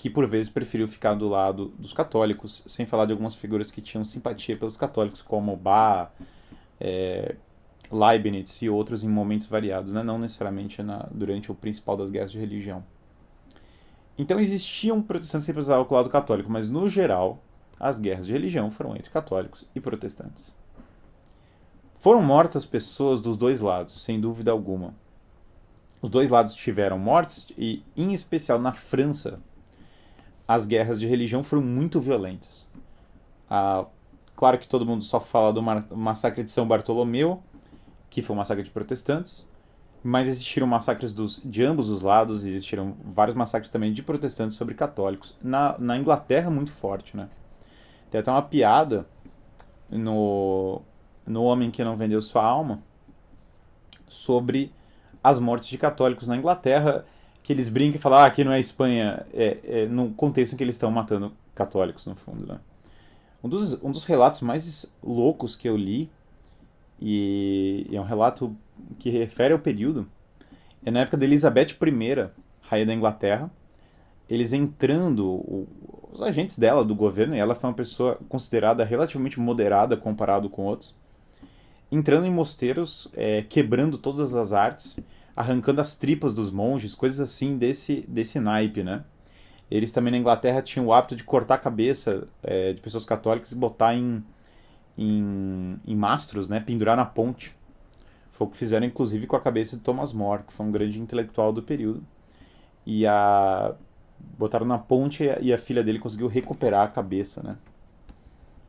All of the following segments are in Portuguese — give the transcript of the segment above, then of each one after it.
que por vezes preferiu ficar do lado dos católicos, sem falar de algumas figuras que tinham simpatia pelos católicos, como Bach, Leibniz e outros em momentos variados, né? Não necessariamente durante o principal das guerras de religião. Então existiam protestantes que precisavam do lado católico, mas no geral as guerras de religião foram entre católicos e protestantes. Foram mortas pessoas dos dois lados, sem dúvida alguma. Os dois lados tiveram mortes e, em especial na França, as guerras de religião foram muito violentas. Claro que todo mundo só fala do massacre de São Bartolomeu, que foi um massacre de protestantes, mas existiram massacres de ambos os lados, existiram vários massacres também de protestantes sobre católicos. Na Inglaterra, muito forte, né? Tem até uma piada no Homem que Não Vendeu Sua Alma sobre as mortes de católicos na Inglaterra, que eles brincam e falam, aqui não é Espanha, no contexto em que eles estão matando católicos, no fundo, né? Um dos relatos mais loucos que eu li, e é um relato que refere ao período, é na época de Elizabeth I, rainha da Inglaterra, eles entrando, os agentes dela, do governo, e ela foi uma pessoa considerada relativamente moderada comparado com outros, entrando em mosteiros, quebrando todas as artes, arrancando as tripas dos monges, coisas assim desse naipe, né? Eles também na Inglaterra tinham o hábito de cortar a cabeça de pessoas católicas e botar em mastros, né? Pendurar na ponte. Foi o que fizeram, inclusive, com a cabeça de Thomas More, que foi um grande intelectual do período. Botaram na ponte e a filha dele conseguiu recuperar a cabeça, né?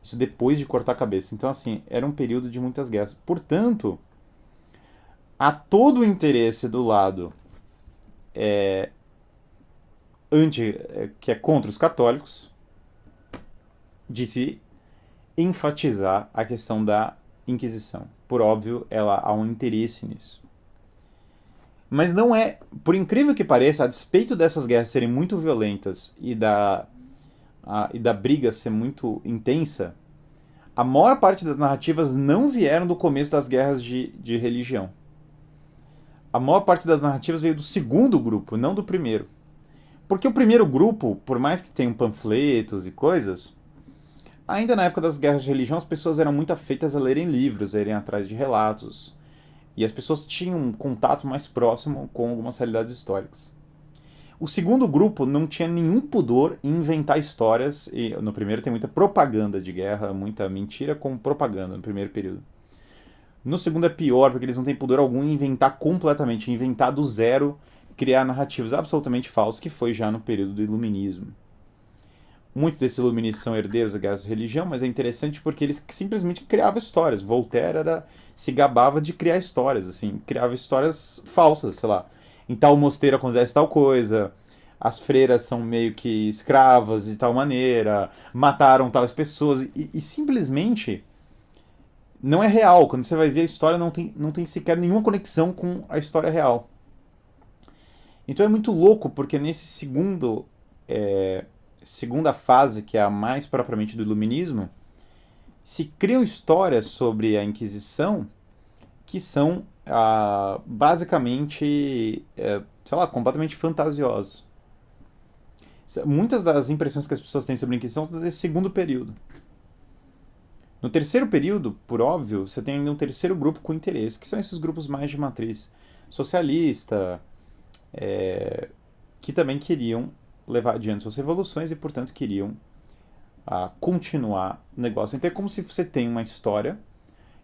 Isso depois de cortar a cabeça. Então, assim, era um período de muitas guerras. Portanto, há todo o interesse do lado que é contra os católicos de se enfatizar a questão da Inquisição. Por óbvio, há um interesse nisso. Mas não é, por incrível que pareça, a despeito dessas guerras serem muito violentas e da briga ser muito intensa, a maior parte das narrativas não vieram do começo das guerras de religião. A maior parte das narrativas veio do segundo grupo, não do primeiro. Porque o primeiro grupo, por mais que tenham panfletos e coisas, ainda na época das guerras de religião as pessoas eram muito afeitas a lerem livros, a irem atrás de relatos. E as pessoas tinham um contato mais próximo com algumas realidades históricas. O segundo grupo não tinha nenhum pudor em inventar histórias, e no primeiro tem muita propaganda de guerra, muita mentira com propaganda no primeiro período. No segundo é pior, porque eles não têm pudor algum em inventar completamente, inventar do zero, criar narrativas absolutamente falsas, que foi já no período do Iluminismo. Muitos desses iluministas são herdeiros da guerra de religião, mas é interessante porque eles simplesmente criavam histórias. Voltaire se gabava de criar histórias, assim, criava histórias falsas, sei lá. Em tal mosteiro acontece tal coisa, as freiras são meio que escravas de tal maneira, mataram tais pessoas, e simplesmente não é real. Quando você vai ver a história, não tem sequer nenhuma conexão com a história real. Então é muito louco, porque nesse segunda fase, que é a mais propriamente do Iluminismo, se criam histórias sobre a Inquisição que são basicamente, sei lá, completamente fantasiosas. Muitas das impressões que as pessoas têm sobre a Inquisição são desse segundo período. No terceiro período, por óbvio, você tem ainda um terceiro grupo com interesse, que são esses grupos mais de matriz socialista, que também queriam levar adiante suas revoluções e, portanto, queriam continuar o negócio. Então é como se você tem uma história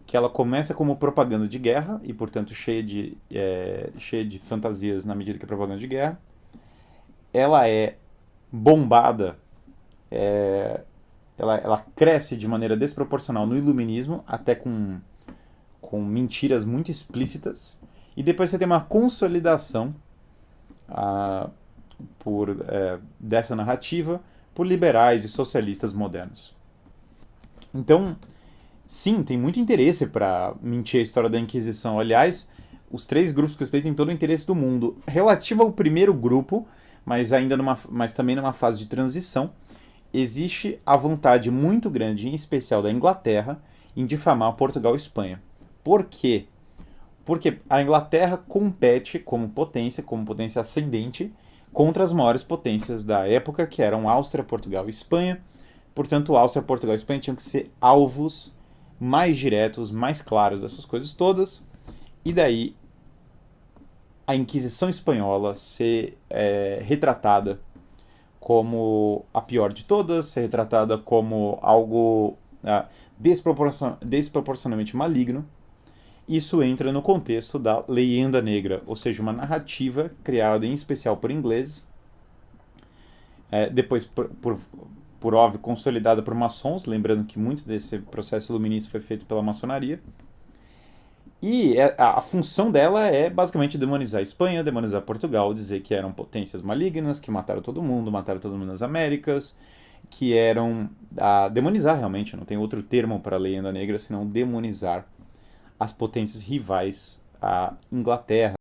que ela começa como propaganda de guerra e, portanto, cheia de fantasias na medida que é propaganda de guerra. Ela é bombada, ela cresce de maneira desproporcional no Iluminismo, até com mentiras muito explícitas, e depois você tem uma consolidação dessa narrativa por liberais e socialistas modernos. Então, sim, tem muito interesse para mentir a história da Inquisição. Aliás, os três grupos que eu citei têm todo o interesse do mundo. Relativo ao primeiro grupo, mas também numa fase de transição, existe a vontade muito grande, em especial da Inglaterra, em difamar Portugal e Espanha. Por quê? Porque a Inglaterra compete como potência ascendente, contra as maiores potências da época, que eram Áustria, Portugal e Espanha. Portanto, Áustria, Portugal e Espanha tinham que ser alvos mais diretos, mais claros dessas coisas todas. E daí a Inquisição Espanhola ser retratada como a pior de todas, ser retratada como algo desproporcionalmente maligno. Isso entra no contexto da Leyenda Negra, ou seja, uma narrativa criada em especial por ingleses, depois, por óbvio, consolidada por maçons, lembrando que muito desse processo iluminista foi feito pela maçonaria. E a função dela é basicamente demonizar a Espanha, demonizar Portugal, dizer que eram potências malignas, que mataram todo mundo nas Américas, que eram demonizar realmente, não tem outro termo para a Leyenda Negra senão demonizar as potências rivais à Inglaterra,